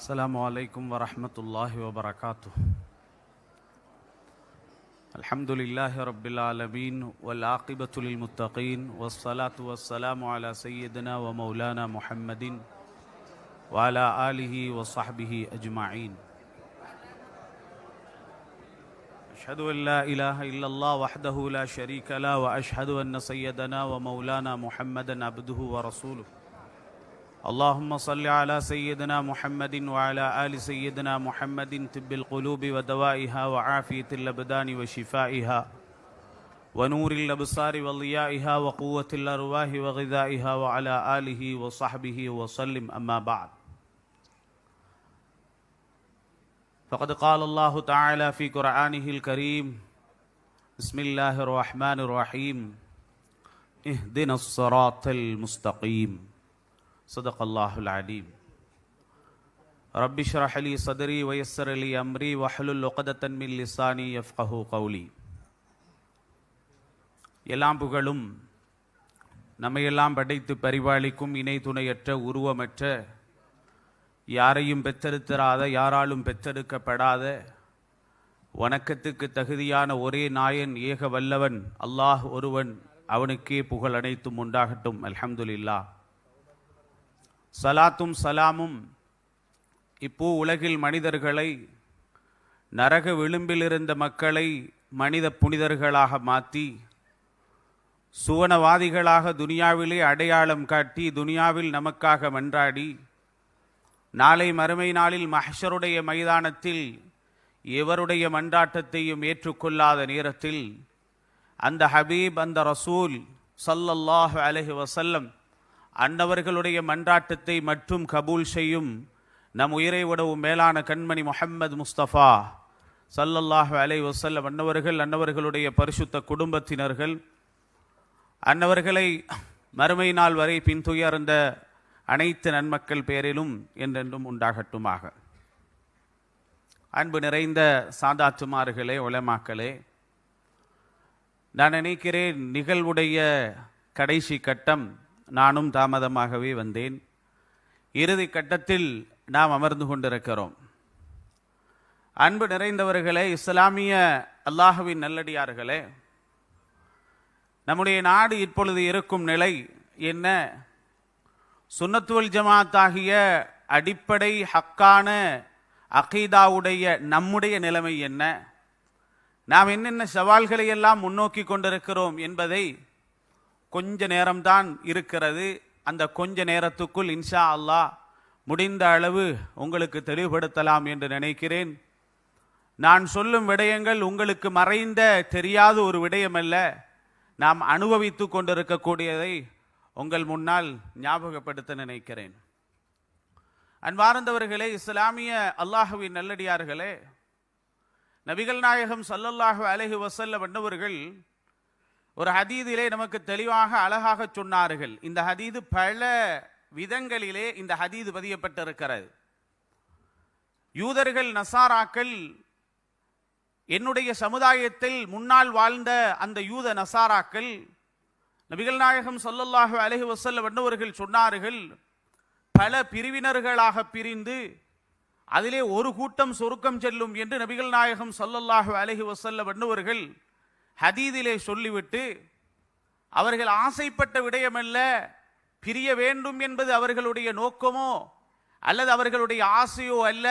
السلام عليكم ورحمة الله وبركاته. الحمد لله رب العالمين والعاقبة للمتقين والصلاة والسلام على سيدنا ومولانا محمد وعلى آله وصحبه أجمعين. أشهد أن لا إله إلا الله وحده لا شريك له وأشهد أن سيدنا ومولانا محمدا عبده ورسوله. اللهم صل على سيدنا محمد وعلى آل سيدنا محمد طب القلوب ودوائها وعافية الأبدان وشفائها ونور الأبصار وضيائها وقوة الأرواح وغذائها وعلى آله وصحبه وسلم. أما بعد، فقد قال الله تعالى في قرآنه الكريم: بسم الله الرحمن الرحيم، اهدنا الصراط المستقيم. صدق الله العليم. رب اشرح لي صدري ويسر لي أمري واحلل عقدة من لساني يفقهوا قولي. எல்லாம் புகழும் நம்மையெல்லாம் படைத்து பரிபாலிக்கும் இணை துணையற்ற உருவமற்ற யாரையும் பெற்றெடுத்திராத யாராலும் பெற்றெடுக்கப்படாத வணக்கத்துக்கு தகுதியான ஒரே நாயன் ஏக வல்லவன் அல்லாஹ் ஒருவன், அவனுக்கே புகழ் அனைத்தும் உண்டாகட்டும். அல்ஹம்துலில்லாஹ். சலாத்தும் சலாமும் இப்போ உலகில் மனிதர்களை நரக விளிம்பில் இருந்த மக்களை மனித புனிதர்களாக மாற்றி சுவனவாதிகளாக துனியாவிலே அடையாளம் காட்டி துனியாவில் நமக்காக மன்றாடி நாளை மறுமை நாளில் மஹ்ஷருடைய மைதானத்தில் எவருடைய மன்றாட்டத்தையும் ஏற்றுக்கொள்ளாத நேரத்தில் அந்த ஹபீப், அந்த ரசூல் ஸல்லல்லாஹு அலைஹி வஸல்லம் அன்னவர்களுடைய மன்றாட்டத்தை மட்டும் கபூல் செய்யும் நம் உயிரை விடவும் மேலான கண்மணி முஹம்மது முஸ்தபா ஸல்லல்லாஹு அலைஹி வஸல்லம் அன்னவர்களுடைய பரிசுத்த குடும்பத்தினர்கள், அன்னவர்களை மறுமை நாள் வரை பின்துயர்ந்த அனைத்து நன்மக்கள் பேரிலும் என்றென்றும் உண்டாகட்டுமாக. அன்பு நிறைந்த சாதாத்துமார்களே, உலமாக்களே, நான் நினைக்கிறேன் நிகழ்வுடைய கடைசி கட்டம். நானும் தாமதமாகவே வந்தேன். இறுதி கட்டத்தில் நாம் அமர்ந்து கொண்டிருக்கிறோம். அன்பு நிறைந்தவர்களே, இஸ்லாமிய அல்லாஹ்வின் நல்லடியார்களே, நம்முடைய நாடு இப்பொழுது இருக்கும் நிலை என்ன? சுன்னத்துவல் ஜமாத் ஆகிய அடிப்படை ஹக்கான அகீதாவுடைய நம்முடைய நிலைமை என்ன? நாம் என்னென்ன சவால்களை எல்லாம் முன்னோக்கி கொண்டிருக்கிறோம் என்பதை கொஞ்ச நேரம்தான் இருக்கிறது. அந்த கொஞ்ச நேரத்துக்குள் இன்ஷா அல்லாஹ் முடிந்த அளவு உங்களுக்கு தெளிவுபடுத்தலாம் என்று நினைக்கிறேன். நான் சொல்லும் விடயங்கள் உங்களுக்கு மறைந்த தெரியாத ஒரு விடயமல்ல, நாம் அனுபவித்து கொண்டிருக்கக்கூடியதை உங்கள் முன்னால் ஞாபகப்படுத்த நினைக்கிறேன். அன்பார்ந்தவர்களே, இஸ்லாமிய அல்லாஹ்வின் நல்லடியார்களே, நபிகள் நாயகம் ஸல்லல்லாஹு அலைஹி வஸல்லம் அன்னவர்கள் ஒரு ஹதீதிலே நமக்கு தெளிவாக அழகாக சொன்னார்கள். இந்த ஹதீது பல விதங்களிலே இந்த ஹதீது பதியப்பட்டிருக்கிறது. யூதர்கள், நசாராக்கள், என்னுடைய சமுதாயத்தில் முன்னால் வாழ்ந்த அந்த யூத நசாராக்கள் நபிகள் நாயகம் ஸல்லல்லாஹு அலைஹி வஸல்லம் அன்னவர்கள் சொன்னார்கள், பல பிரிவினர்களாக பிரிந்து அதிலே ஒரு கூட்டம் சொர்க்கம் செல்லும் என்று நபிகள் நாயகம் ஸல்லல்லாஹு அலைஹி வஸல்லம் அன்னவர்கள் ஹதீதிலே சொல்லிவிட்டு, அவர்கள் ஆசைப்பட்ட விடயமல்ல, பிரிய வேண்டும் என்பது அவர்களுடைய நோக்கமோ அல்லது அவர்களுடைய ஆசையோ அல்ல,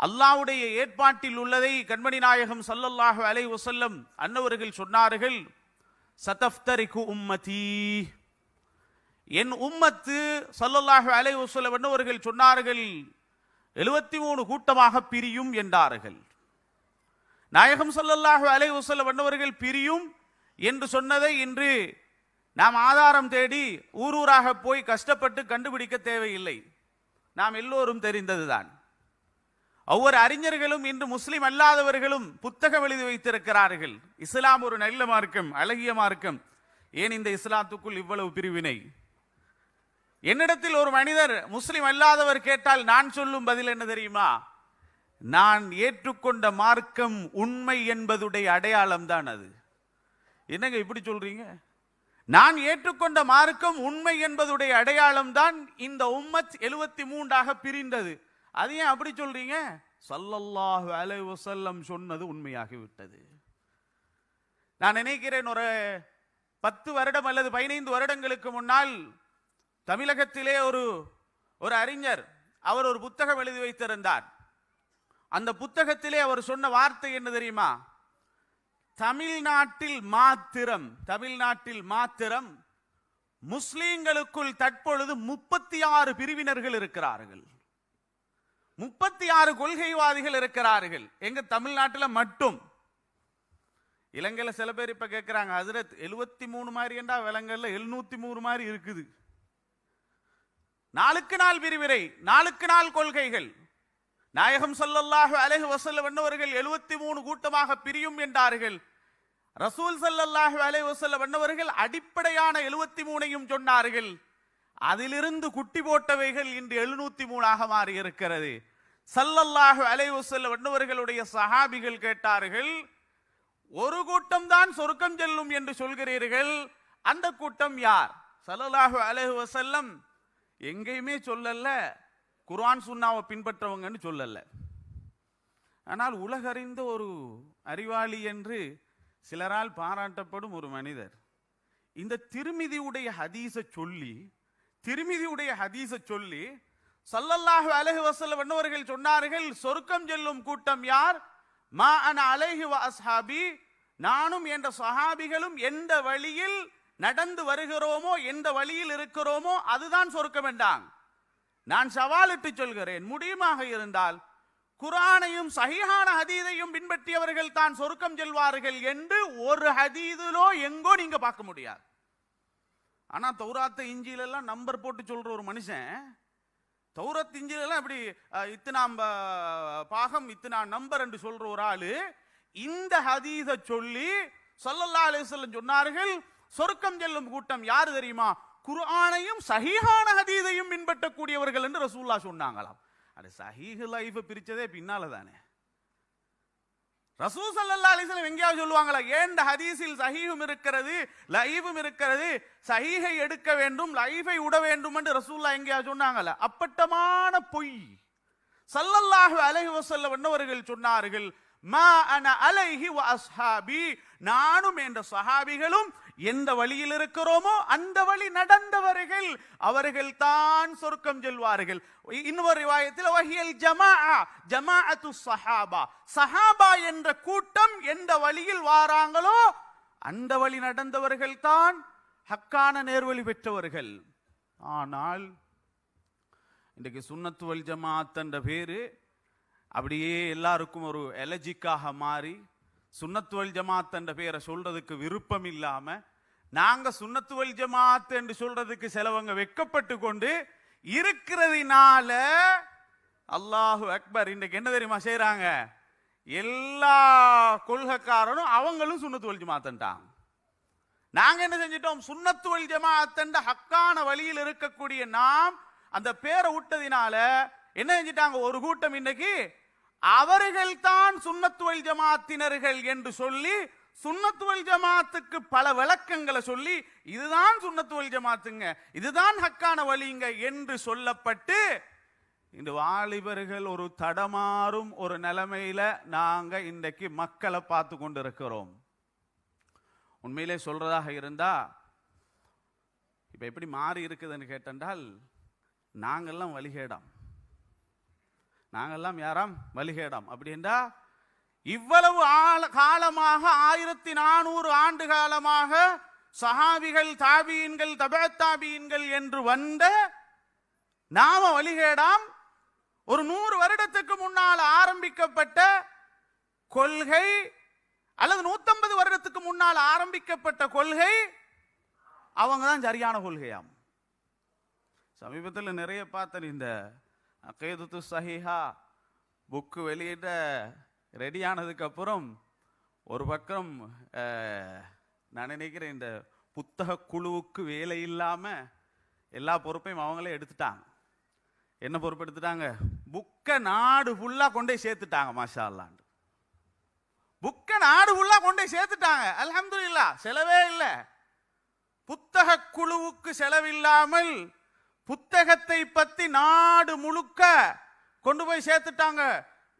அல்லாஹ்வுடைய ஏற்பாட்டில் உள்ளதை கண்மணி நாயகம் ஸல்லல்லாஹு அலைஹி வஸல்லம் அன்னவர்கள் சொன்னார்கள். சதஃப்தரிகு உம்மதி, என் உம்மத்து ஸல்லல்லாஹு அலைஹி வஸல்லம் அன்னவர்கள் சொன்னார்கள் 73 கூட்டமாக பிரியும் என்றார்கள். நாயகம் ஸல்லல்லாஹு அலைஹி வஸல்லம் அன்னவர்கள் பிரியும் என்று சொன்னதை இன்று நாம் ஆதாரம் தேடி ஊரூராக போய் கஷ்டப்பட்டு கண்டுபிடிக்க தேவையில்லை. நாம் எல்லோரும் தெரிந்ததுதான். ஒவ்வொரு அறிஞர்களும் இன்று முஸ்லிம் அல்லாதவர்களும் புத்தகம் எழுதி வைத்திருக்கிறார்கள். இஸ்லாம் ஒரு நல்ல மார்க்கம், அழகிய மார்க்கம், ஏன் இந்த இஸ்லாத்துக்குள் இவ்வளவு பிரிவினை? என்னிடத்தில் ஒரு மனிதர் முஸ்லிம் அல்லாதவர் கேட்டால் நான் சொல்லும் பதில் என்ன தெரியுமா? நான் ஏற்றுக்கொண்ட மார்க்கம் உண்மை என்பதுடைய அடையாளம் தான் அது. என்னங்க இப்படி சொல்றீங்க? நான் ஏற்றுக்கொண்ட மார்க்கம் உண்மை என்பதுடைய அடையாளம் தான் இந்த உம்மத் 73ஆக பிரிந்தது. அது ஏன் அப்படி சொல்றீங்க? ஸல்லல்லாஹு அலைஹி வஸல்லம் சொன்னது உண்மையாகிவிட்டது. நான் நினைக்கிறேன் ஒரு 10 வருடம் அல்லது 15 வருடங்களுக்கு முன்னால் தமிழகத்திலே ஒரு அறிஞர் அவர் ஒரு புத்தகம் எழுதி வைத்திருந்தார். அந்த புத்தகத்திலே அவர் சொன்ன வார்த்தை என்ன தெரியுமா? தமிழ்நாட்டில் மாத்திரம் முஸ்லிம்களுக்குள் தற்பொழுது 36 பிரிவினர்கள் இருக்கிறார்கள், 36 கொள்கைவாதிகள் இருக்கிறார்கள். எங்க தமிழ்நாட்டில் மட்டும். இலங்கையில சில பேர் இப்ப கேட்கிறாங்க, ஹஜ்ரத் 73 மாதிரி என்றா விலங்கல்ல 703 மாதிரி இருக்குது. நாளுக்கு நாள் பிரிவினை, நாளுக்கு நாள் கொள்கைகள். நாயகம் ஸல்லல்லாஹு அலைஹி வஸல்லம் அவர்கள் 73 கூட்டமாக பிரியும் என்றார்கள். ரசூல் ஸல்லல்லாஹு அலைஹி வஸல்லம் அவர்கள் அடிப்படையான 73ஐயும் சொன்னார்கள். அதிலிருந்து குட்டி போட்டவைகள் இன்று 703ஆக மாறி இருக்கிறது. ஸல்லல்லாஹு அலைஹி வஸல்லம் அவர்களுடைய சஹாபிகள் கேட்டார்கள், ஒரு கூட்டம் தான் சொர்க்கம் செல்லும் என்று சொல்கிறீர்கள், அந்த கூட்டம் யார்? ஸல்லல்லாஹு அலைஹி வஸல்லம் எங்கேயுமே சொல்லல குர்ஆன் சுன்னாவை பின்பற்றவங்கன்னு சொல்லல. ஆனால் உலகறிந்த ஒரு அறிவாளி என்று சிலரால் பாராட்டப்படும் ஒரு மனிதர் இந்த திருமிதியுடைய ஹதீஸை சொல்லி ஸல்லல்லாஹு அலைஹி வஸல்லம் அவர்கள் சொன்னார்கள், சொர்க்கம் செல்லும் கூட்டம் யார்? மா அன அலைஹி வ அஸ்ஹாபி, நானும் என்ற சஹாபிகளும் எந்த வழியில் நடந்து வருகிறோமோ, எந்த வழியில் இருக்கிறோமோ அதுதான் சொர்க்கம் என்றாங்க. நான் சவாலிட்டு சொல்கிறேன், முடியுமாக இருந்தால் குர்ஆனையும் சஹீஹான ஹதீஸையும் பின்பற்றியவர்கள் தான் சொர்க்கம் செல்வார்கள் என்று ஒரு ஹதீஸிலோ எங்கோ நீங்க பார்க்க முடியாது. ஆனா தௌராத் இஞ்சில் எல்லாம் நம்பர் போட்டு சொல்ற ஒரு மனுஷன், தௌராத் இஞ்சில் எல்லாம் இப்படி இத்தனாம் பாகம் இத்தனாம் நம்பர் என்று சொல்ற ஒரு ஆளு இந்த ஹதீஸை சொல்லி ஸல்லல்லாஹு அலைஹி வஸல்லம் சொன்னார்கள், சொர்க்கம் செல்லும் கூட்டம் யாரு தெரியுமா? குர்ஆனையும் சஹீஹான ஹதீஸையும் பின்பற்றக்கூடியவர்கள் என்று ரசூலுல்லாஹ் சொன்னாங்களாம். அது சஹீஹ் லைஃப் பிரிச்சதே பின்னால தானே. ரசூல் ஸல்லல்லாஹு அலைஹி வஸல்லம் எங்கேயாவது சொல்லுவாங்களா? ஏண்ட ஹதீஸில் சஹீஹும் இருக்கிறது லைஃபும் இருக்கிறது, சஹீஹை எடுக்க வேண்டும் லைஃபை விட வேண்டும் என்று ரசூலுல்லாஹ் எங்கேயாவது சொன்னாங்களா? அப்பட்டமான பொய். ஸல்லல்லாஹு அலைஹி வஸல்லம் அவர்கள் சொன்னார்கள், மா அன அலைஹி வ அஸ்ஹாபி, நானும் என்ற சஹாபிகளும் எந்த வழியில் இருக்கிறோமோ அந்த வழி நடந்தவர்கள் அவர்கள் தான் சொர்க்கம் செல்வார்கள். இன்னொரு ரிவாயத்தில் வஹியல் ஜமாஅத்து ஸஹாபா, சஹாபா என்ற கூட்டம் எந்த வழியில் வாராங்களோ அந்த வழி நடந்தவர்கள் தான் ஹக்கான நேர்வழி பெற்றவர்கள். ஆனால் இன்றைக்கு சுன்னத்து வல் ஜமாஅத் என்ற பேரு அப்படியே எல்லாருக்கும் ஒரு எலர்ஜிக்காக மாறி சுன்னத்து வல் ஜமாத் என்ற பேரை சொல்றதுக்கு விருப்பம் இல்லாம, நாங்க சுன்னத்து வல் ஜமாத் என்று சொல்றதுக்கு சிலவங்க வெக்கப்பட்டு கொண்டு இருக்கிறதுனால அல்லாஹு அக்பர் இன்றைக்கு என்ன தெரியுமா செய்யறாங்க? எல்லா கொள்கைக்காரனும் அவங்களும் சுன்னத்து வல் ஜமாத்ன்றாங்க. நாங்க என்ன செஞ்சிட்டோம்? சுன்னத்து வல் ஜமாத் என்ற ஹக்கான வழியில் இருக்கக்கூடிய நாம் அந்த பேரை விட்டதினால என்ன செஞ்சிட்டாங்க? ஒரு கூட்டம் இன்னைக்கு அவர்கள் தான் சுன்னத்து வல் ஜமாத்தினர்கள் என்று சொல்லி சுன்னத்து வல் ஜமாத்துக்கு பல விளக்கங்களை சொல்லி இதுதான் சுன்னத்து வல் ஜமாத்துங்க, இதுதான் ஹக்கான வழிங்க என்று சொல்லப்பட்டு இந்த வாலிபர்கள் ஒரு தடமாறும் ஒரு நிலைமையில நாங்க இன்றைக்கு மக்களை பார்த்து கொண்டு இருக்கிறோம். உண்மையிலே சொல்றதாக இருந்தா இப்ப எப்படி மாறி இருக்குதுன்னு கேட்டால், நாங்கெல்லாம் வழிகேடாம், நாங்கெல்லாம் யாராம் வழிகேடாம். அப்படின்றா இவ்வளவு காலமாக 1400 ஆண்டு காலமாக சஹாபிகள் தாபீன்கள் தபஅத் தாபீன்கள் என்று வந்த நாம வழிகேடாம். ஒரு 100 வருடத்துக்கு முன்னால் ஆரம்பிக்கப்பட்ட கொள்கை அல்லது 150 வருடத்துக்கு முன்னால் ஆரம்பிக்கப்பட்ட கொள்கை அவங்க தான் சரியான கொள்கையாம். சமீபத்தில் நிறைய பார்த்தேன், இந்த அகீதத்து ஸஹீஹா புக்கு வெளியிட்ட ரெடியானதுக்கு அப்புறம் ஒரு பக்கம் நான் நினைக்கிறேன் இந்த புத்தக குழுவுக்கு வேலை இல்லாம எல்லா பொறுப்பையும் அவங்களே எடுத்துட்டாங்க. என்ன பொறுப்பு எடுத்துட்டாங்க? புக்கை நாடு ஃபுல்லா கொண்டே சேர்த்துட்டாங்க. மாஷா அல்லாஹ், புக்கை நாடு ஃபுல்லா கொண்டே சேர்த்துட்டாங்க. அல்ஹம்துலில்லாஹ், செலவே இல்லை. புத்தக குழுவுக்கு செலவில்லாமல் புத்தகத்தை பத்தி நாடு முழுக்க கொண்டு போய் சேர்த்துட்டாங்க.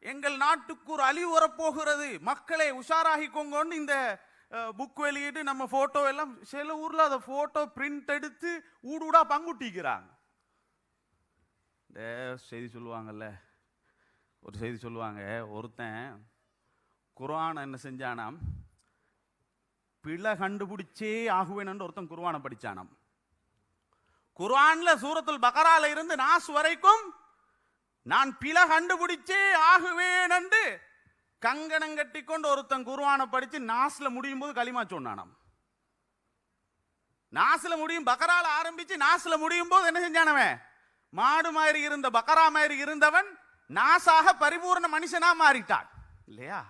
எங்கள் நாட்டுக்கு ஒரு அழிவு வரப்போகிறது, மக்களை உஷாராகிக்கோங்கன்னு இந்த புக் வெளியிட்டு நம்ம போட்டோ எல்லாம் சில ஊர்ல அதை போட்டோ பிரிண்ட் எடுத்து ஊடா பங்குட்டிக்கிறாங்க. இந்த செய்தி சொல்லுவாங்கல்ல, ஒரு செய்தி சொல்லுவாங்க, ஒருத்தன் குர்ஆனை என்ன செஞ்சானாம், பிழை கண்டுபிடிச்சே ஆகுவேன் ஒருத்தன் குர்ஆனை படிச்சானாம். குர்ஆன்ல சூரத்துல் பக்ரால இருந்து நாஸ் வரைக்கும் நான் பிழை கண்டுபிடிச்சே ஆகுவேன் என்று கங்கணம் கட்டி கொண்டு ஒருத்தன் குர்ஆனை படிச்சு நாஸ்ல முடியும் போது களிமா சொன்னானாம். நாஸ்ல முடியும், பக்ரால ஆரம்பிச்சு நாஸ்ல முடியும் போது என்ன செஞ்சானவன், மாடு மாதிரி இருந்த பக்ரா மாதிரி இருந்தவன் நாசாக பரிபூர்ண மனுஷனா மாறிட்டான் இல்லையா?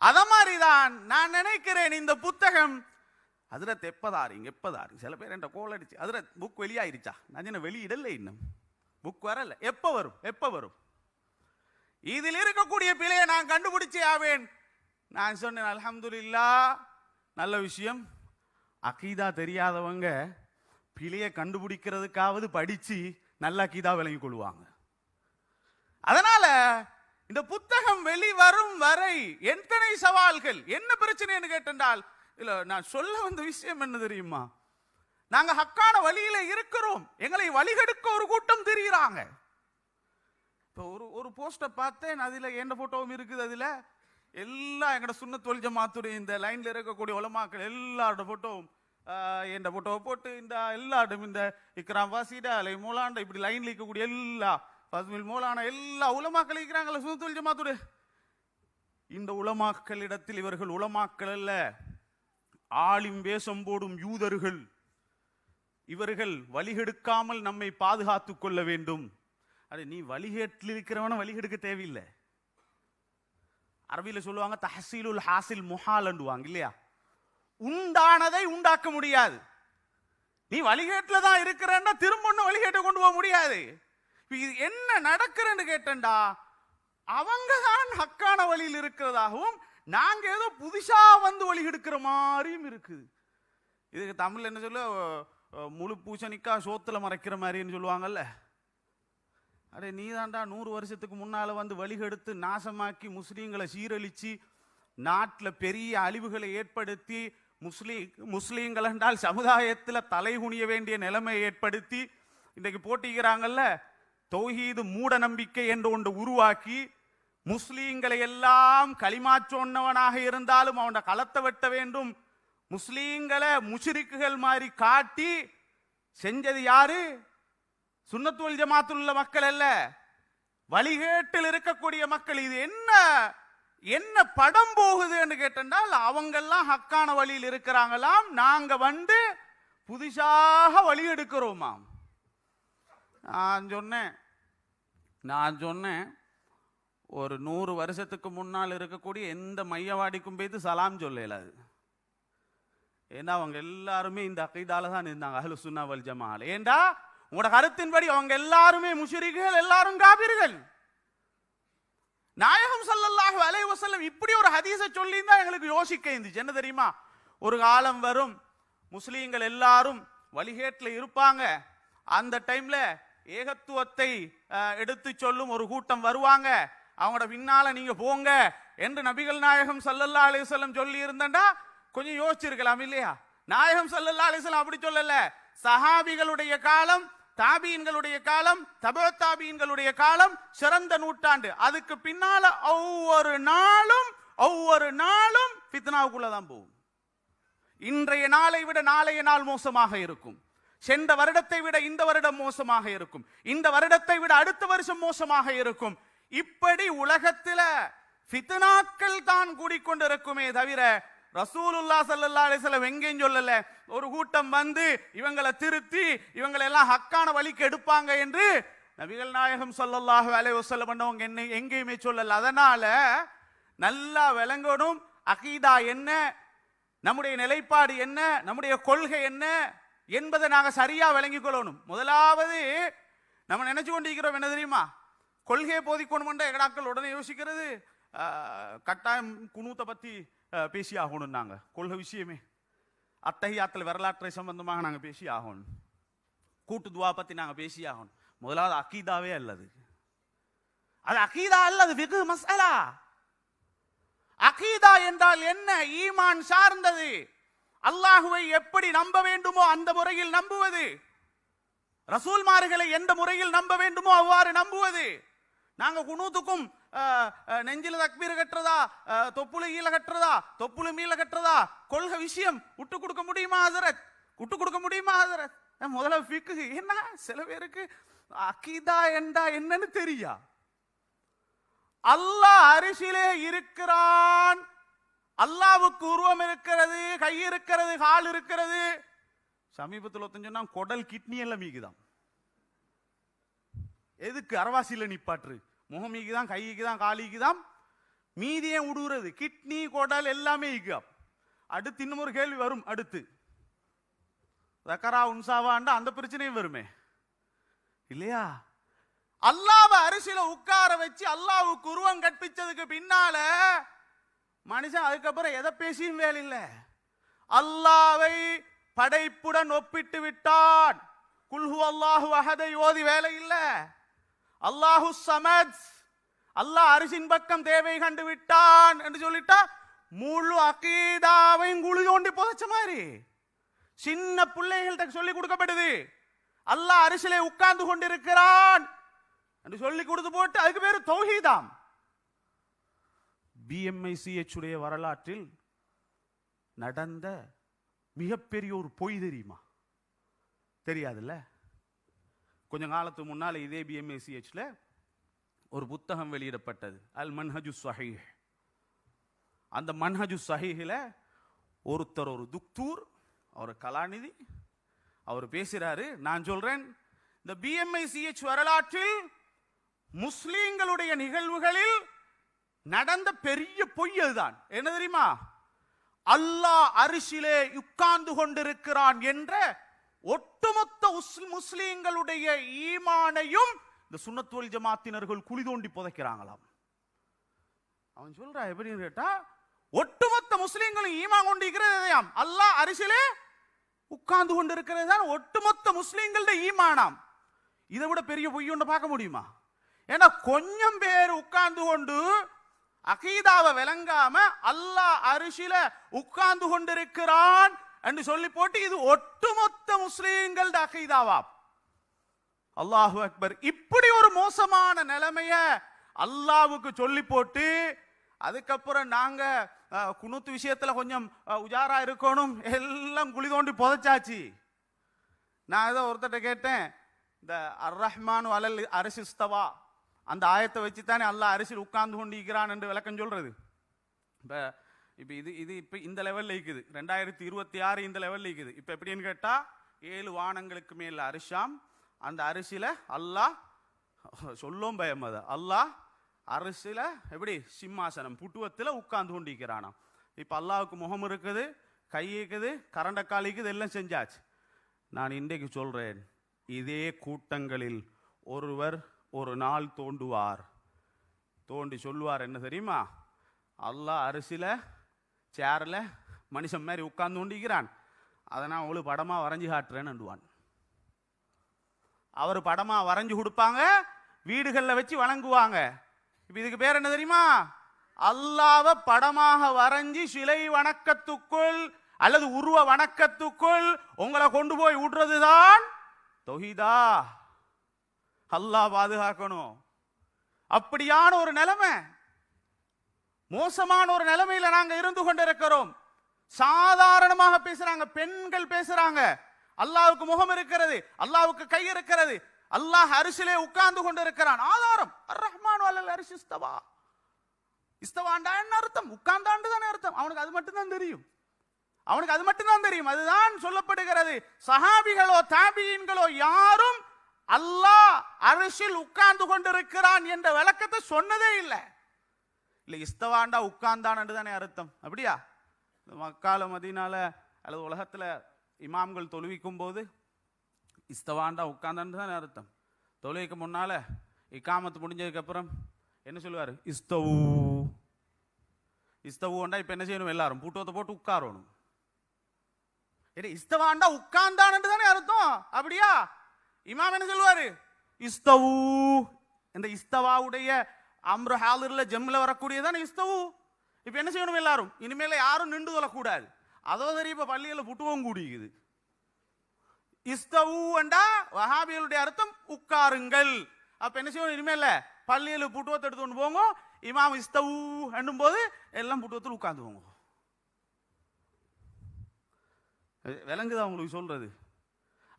அத மாதிரிதான் நான் நினைக்கிறேன் இந்த புத்தகம். அதுல எப்பதாரிங்க சில பேர் என்ற கோல் அடிச்சு அதுல புக் வெளியாயிருச்சா, நான் வெளியிடல, இன்னும் புக் வரல. எப்ப வரும்? இதில் இருக்கக்கூடிய பிழையை நான் கண்டுபிடிச்சே ஆவேன். நான் சொன்னேன் அல்ஹம்துலில்லாஹ், நல்ல விஷயம். அகீதா தெரியாதவங்க பிழையை கண்டுபிடிக்கிறதுக்காவது படிச்சு நல்ல அகீதா விளங்கி கொள்வாங்க. அதனால இந்த புத்தகம் வெளிவரும் வரை எத்தனை சவால்கள், என்ன பிரச்சனை கேட்டால், இல்ல நான் சொல்ல வந்த விஷயம் என்ன தெரியுமா, நாங்க ஹக்கான வழியில இருக்கிறோம், எங்களை வழிகெடுக்க ஒரு கூட்டம் தெரியுறாங்க. இப்போ ஒரு போஸ்டர் பார்த்தேன், அதுல என்ன போட்டோவும் இருக்குது, அதுல எல்லாம் எங்கட சுன்னத் வல் ஜமாத்துடைய இந்த லைன்ல இருக்கக்கூடிய உலமாக்கள் எல்லாரோட போட்டோவும் என்ற போட்டோவை போட்டு இந்த எல்லாரும் இந்த இக்ராம் வாசிடா அலை மோலாண்ட இப்படி லைன்ல இருக்கக்கூடிய எல்லா பஸ்மில் மோலான எல்லா உலமாக்கள் இருக்கிறாங்கல்ல சுன்னத் வல் ஜமாத்துடைய, இந்த உலமாக்களிடத்தில் இவர்கள் உலமாக்கள் அல்ல, ஆலிம் வேஷம் போடும் யூதர்கள். இவர்கள் வழிகெடுக்காமல் நம்மை பாதுகாத்துக் கொள்ள வேண்டும். அடே, நீ வழிகேட்டில் இருக்கிறவன வழிகெடுக்க தேவையில்லை. அரபியில சொல்லுவாங்க தஹசீலுல் ஹாசில் முஹால்ண்டுவாங்க இல்லையா, உண்டானதை உண்டாக்க முடியாது. நீ வழிகேட்டுல தான் இருக்கிறன்னா திரும்ப ஒன்னும் வழிகேட்டை கொண்டு போக முடியாது. இது என்ன நடக்கிறன்னு கேட்டா, அவங்க தான் ஹக்கான வழியில் இருக்கிறதாகவும் நாங்க ஏதோ புதுசா வந்து வழிகெடுக்கிற மாதிரியும் இருக்குது. இதுக்கு தமிழ்ல என்ன சொல்ல, முழு பூசணிக்கா சோத்துல மறைக்கிற மாதிரின்னு சொல்லுவாங்கல்ல. அடே, நீ தாண்டா 100 வருஷத்துக்கு முன்னால வந்து வழிகெடுத்து நாசமாக்கி முஸ்லீம்களை சீரழிச்சு நாட்டில் பெரிய அழிவுகளை ஏற்படுத்தி முஸ்லீம்கள் என்றால் சமுதாயத்தில் தலைகுனிய வேண்டிய நிலைமை ஏற்படுத்தி இன்றைக்கு போட்டிக்கிறாங்கல்ல, தௌஹீது மூட நம்பிக்கை என்று ஒன்று உருவாக்கி முஸ்லீம்களை எல்லாம் களிமா சொன்னவனாக இருந்தாலும் அவனை களத்தை வெட்ட வேண்டும், முஸ்லீம்களை முஷ்ரிக்குகள் மாதிரி காட்டி செஞ்சது யாரு? சுன்னத் வல் ஜமாத்தில் உள்ள மக்கள் அல்ல, வழிகேட்டில் இருக்கக்கூடிய மக்கள். இது என்ன படம் போகுது என்று கேட்டால், அவங்கெல்லாம் ஹக்கான வழியில் இருக்கிறாங்களாம், நாங்க வந்து புதுசாக வழி எடுக்கிறோமாம். நான் சொன்னேன் ஒரு 100 வருஷத்துக்கு முன்னால் இருக்கக்கூடிய எந்த மையவாடிக்கும் போய்த்து சலாம் சொல்லலாது. ஏன்னா அவங்க எல்லாருமே இந்த அகீதால தான் இருந்தாங்க, அஹ்லு சுன்னா வல் ஜமாஅத். ஏண்டா உங்களோட கருத்தின்படி அவங்க எல்லாருமே முஷ்ரிக்குகள், எல்லாரும் காபிர்கள். நாயகம் ஸல்லல்லாஹு அலைஹி வஸல்லம் இப்படி ஒரு ஹதீஸை சொல்லி தான் எங்களுக்கு யோசிக்க இருந்துச்சு. என்ன தெரியுமா, ஒரு காலம் வரும் முஸ்லீம்கள் எல்லாரும் வழிகேட்டில் இருப்பாங்க, அந்த டைம்ல ஏகத்துவத்தை எடுத்து சொல்லும் ஒரு கூட்டம் வருவாங்க, அவங்களோட பின்னால நீங்க போங்க என்று நபிகள் நாயகம் ஸல்லல்லாஹு அலைஹி வஸல்லம் சொல்லி இருந்தா கொஞ்சம் யோசிச்சிருக்கலாம் இல்லையா? நாயகம் ஸல்லல்லாஹு அலைஹி வஸல்லம் அப்படி சொல்லல. சஹாபிகளுடைய காலம், தாபீன்களுடைய காலம், தபோ தாபீன்களுடைய காலம் சிறந்த நூற்றாண்டு. அதுக்கு பின்னால ஒவ்வொரு நாளும் ஃபித்னாவுக்குள்ளதான் போகும். இன்றைய நாளை விட நாளைய நாள் மோசமாக இருக்கும், சென்ற வருடத்தை விட இந்த வருடம் மோசமாக இருக்கும், இந்த வருடத்தை விட அடுத்த வருஷம் மோசமாக இருக்கும். இப்படி உலகத்தில ஃபித்னாக்கள் தான் கூடிக்கொண்டிருக்குமே தவிர ரசூலுல்லாஹ் ஸல்லல்லாஹு அலைஹி வஸல்லம் எங்கேயும் சொல்லல ஒரு கூட்டம் வந்து இவங்களை திருத்தி இவங்களை எல்லாம் ஹக்கான வழிக்கு எடுப்பாங்க என்று நபிகள் நாயகம் ஸல்லல்லாஹு அலைஹி வஸல்லம் பண்ணவங்க எங்கேயுமே சொல்லல. அதனால நல்லா விளங்கணும், அகீதா என்ன, நம்முடைய நிலைப்பாடு என்ன, நம்முடைய கொள்கை என்ன என்பதை நாங்க சரியா விளங்கிக் கொள்ளணும். முதலாவது நம்ம நினைச்சு கொண்டிருக்கிறோம் என்ன தெரியுமா, கொள்கையை போதிக்கணும் எங்கடாக்கள் உடனே யோசிக்கிறது கட்டாயம் குனூத்தை பத்தி பேசி ஆகணும். நாங்க கொள்கை விஷயமே அத்தஹியாத்தில் வரலாற்றை சம்பந்தமாக நாங்க பேசி ஆகணும், கூட்டு துவா பத்தி நாங்க பேசி ஆகணும். முதலாவது அகீதாவே அல்லது அது அகீதா அல்ல, அது ஃபிக்ஹ் மஸ்அலா. அகீதா என்றால் என்ன? ஈமான் சார்ந்தது. அல்லாஹுவை எப்படி நம்ப வேண்டுமோ அந்த முறையில் நம்புவது, ரசூல்மார்களை எந்த முறையில் நம்ப வேண்டுமோ அவ்வாறு நம்புவது. நாங்க குனூத்துக்கும் நெஞ்சில தக்பீர் கட்டுறதா, தொப்புளு ஈல கட்டுறதா, தொப்புளு மீல கட்டுறதா, கொள்கை விஷயம் விட்டு கொடுக்க முடியுமா ஹஜரத்? விட்டு கொடுக்க முடியுமா ஹஜரத்? முதல்ல ஃபிக்ஹ் என்ன, சில பேருக்கு அகீதா என்றா என்னன்னு தெரியா. அல்லாஹ் அரிசிலே இருக்கிறான், அல்லாவுக்கு உருவம் இருக்கிறது, கை இருக்கிறது, கால் இருக்கிறது. சமீபத்தில் சொன்னா குடல் கிட்னி எல்லாம் மீக்குதான். எதுக்கு அரவாசியில நிப்பாற்று? முகமீக்குதான், கைக்குதான், காலிக்குதான், மீதியே உடுகிறது. கிட்னி குடல் எல்லாமே ஈக்காம். அடுத்து இன்னும் ஒரு கேள்வி வரும். அடுத்து தக்கரா உன்சாவாண்டா அந்த பிரச்சனையும் வருமே இல்லையா? அல்லாஹ்வை அரிசியில உட்கார வச்சு அல்லாஹ்வுக்கு உருவம் கற்பிச்சதுக்கு பின்னால மனுஷன் அதுக்கப்புறம் எதை பேசியும் வேலை இல்லை. அல்லாஹ்வை படைப்புடன் ஒப்பிட்டு விட்டான். குல்ஹு அல்லாஹு அஹதை ஓதி வேலை இல்லை. அல்லாஹு சமத், அல்லாஹ் அரிசின் பக்கம் தேவை கண்டு விட்டான் என்று சொல்லிட்டா முழு அகீதாவையும் குழி தோண்டி புதைச்ச மாதிரி. சின்ன பிள்ளைகள்கிட்ட சொல்லி கொடுக்கப்படுது, அல்லாஹ் அரிசிலே உட்கார்ந்து கொண்டிருக்கிறான் என்று சொல்லி கொடுத்து போட்டு அதுக்கு பேரு தௌஹீதாம். BMICH உடைய வரலாற்றில் நடந்த மிகப்பெரிய ஒரு பொய் தெரியுமா? தெரியாதுல்ல. கொஞ்ச காலத்துக்கு முன்னால இதே BMICHல ஒரு புத்தகம் வெளியிடப்பட்டது, அல் மன்ஹஜு ஸஹீஹ். அந்த மன்ஹஜு ஸஹீஹில் ஒருத்தர், ஒரு துக்தூர், அவர் கலாநிதி, அவர் பேசுறாரு. நான் சொல்றேன், இந்த BMICH வரலாற்றில் முஸ்லிம்களுடைய நிகழ்வுகளில் நடந்த பெரிய பொய் அதுதான். என்ன தெரியுமா? அல்லாஹ் அரிசிலே உட்கார்ந்து கொண்டிருக்கிறான் என்ற ஒட்டுமொத்த முஸ்லிம்களுடைய ஈமானையும் இந்த சுன்னத் வல் ஜமாத்தினர்கள் குழி தோண்டி புதைக்கிறாங்களாம். அவன் சொல்றா எப்படின்னு கேட்டா, ஒட்டுமொத்த முஸ்லிம்களும் ஈமான் கொண்டிருக்கிறதாம் அல்லாஹ் அரிசிலே உட்கார்ந்து கொண்டிருக்கிறது தான் ஒட்டுமொத்த முஸ்லிம்களுடைய ஈமானாம். இதை விட பெரிய பொய் ஒன்று பார்க்க முடியுமா? ஏன்னா கொஞ்சம் பேர் உட்கார்ந்து கொண்டு அகீதாவை விளங்காம அல்லாஹ் அரிசில உட்கார்ந்து கொண்டிருக்கிறான் என்று சொல்லி போட்டு இது ஒட்டுமொத்த முஸ்லிம்கள் அகீதாவா? அல்லாஹு அக்பர். இப்படி ஒரு மோசமான நிலைமைய அல்லாஹ்வுக்கு சொல்லி போட்டு அதுக்கப்புறம் நாங்க குனூத் விஷயத்துல கொஞ்சம் உஜாரா இருக்கணும், எல்லாம் குழி தோண்டி புதைச்சாச்சு. நான் ஏதோ ஒருத்தட்ட கேட்டேன், இந்த அர் ரஹ்மான் அலல் அரிசிஸ்தவா அந்த ஆயத்தை வச்சு தானே அல்லாஹ் அரிசில் உட்கார்ந்து கொண்டிருக்கிறான் என்று விளக்கம் சொல்றது. இப்போ இது இப்போ இந்த லெவலில் இருக்குது, 2026 இந்த லெவலில் இருக்குது. இப்போ எப்படின்னு கேட்டா 7 வானங்களுக்கு மேல அரிசாம், அந்த அரிசில அல்லாஹ் சொல்லும் பயம், அது அல்லாஹ் அரிசில எப்படி சிம்மாசனம் புட்டுவத்தில் உட்கார்ந்து கொண்டிருக்கிறானாம். இப்போ அல்லாஹ்வுக்கு முகம் இருக்குது, கை இருக்குது, கரண்டக்கால் இருக்குது, எல்லாம் செஞ்சாச்சு. நான் இன்றைக்கு சொல்றேன், இதே கூட்டங்களில் ஒருவர் ஒரு நாள் தோண்டுவார், தோண்டி சொல்லுவார் என்ன தெரியுமா? அல்லாஹ் அரிசில சேர்ல மனுஷன் மாதிரி உட்கார்ந்து கொண்டிருக்கிறான், அதை நான் ஒரு படமா வரைஞ்சி காட்டுறேன்னு. அவர் படமா வரைஞ்சு கொடுப்பாங்க, வீடுகளில் வச்சு வணங்குவாங்க. இப்ப இதுக்கு பேர் என்ன தெரியுமா? அல்லாஹ்வை படமாக வரைஞ்சி சிலை வணக்கத்துக்குள் அல்லது உருவ வணக்கத்துக்குள் உங்களை கொண்டு போய் விடுறதுதான் தௌஹீதா. அல்லாஹ் பாதுகாக்கணும். அப்படியான ஒரு நிலைமை, மோசமான ஒரு நிலைமையில நாங்க இருந்து கொண்டிருக்கிறோம். சாதாரணமாக பேசுறாங்க, பெண்கள் பேசுறாங்க, அல்லாஹ்வுக்கு முகம் இருக்கிறது, அல்லாஹ்வுக்கு கை இருக்கிறது, அல்லாஹ் அரிசிலே உட்கார்ந்து கொண்டிருக்கிறான். ஆதாரம் அர் ரஹ்மான் அலல் அரிசி இஸ்தவா. இஸ்தவாண்டா என்ன அர்த்தம்? உட்கார்ந்தாண்டு தானே அர்த்தம். அவனுக்கு அது மட்டும்தான் தெரியும், அவனுக்கு அது மட்டும்தான் தெரியும். அதுதான் சொல்லப்படுகிறது. சஹாபிகளோ தாபியீன்களோ யாரும் அல்லாஹ் அரிசில் உட்கார்ந்து கொண்டிருக்கிறான் என்ற விளக்கத்தை சொன்னதே இல்லை. இல்லை, இஸ்தவாண்டா உட்கார்ந்தான்னு தானே அர்த்தம். அப்படியா? மக்கால மதீனால அல்லது உலகத்துல இமாம்கள் தொழுவிக்கும் போது இஸ்தவாண்டா உட்கார்ந்தான்னு தானே அர்த்தம். தொழுவிக்கு முன்னால இக்காமத்து முடிஞ்சதுக்கு அப்புறம் என்ன சொல்லுவாரு? இஸ்தவு. இஸ்தவுண்டா இப்ப என்ன செய்யணும்? எல்லாரும் பூட்டோத்தை போட்டு உட்காரணும். இஸ்தவாண்டா உட்கார்ந்தான்னு தானே அர்த்தம். அப்படியா? இமாம் என்ன சொல்லுவாரு? இஸ்தவு. இந்த இஸ்தவாவுடைய அம்ரு ஹாலிர்ல ஜம்ல வரக்கூடியதான இஸ்தவு. இப்ப என்ன செய்யணும் எல்லாரும்? இனிமேல யாரும் நின்று கொள்ளக்கூடாது. அதோ சரி, இப்ப பள்ளியில புட்டுவம் கூடிக்குது. இஸ்தவு என்றா வஹாபிகளுடைய அர்த்தம் உட்காருங்கள். அப்ப என்ன செய்யணும்? இனிமேல பள்ளியில புட்டுவத்தை எடுத்து கொண்டு போங்க. இமாம் இஸ்தவு என்னும் போது எல்லாம் புட்டுவத்தில் உட்கார்ந்து போங்க. விளங்குதா உங்களுக்கு சொல்றது?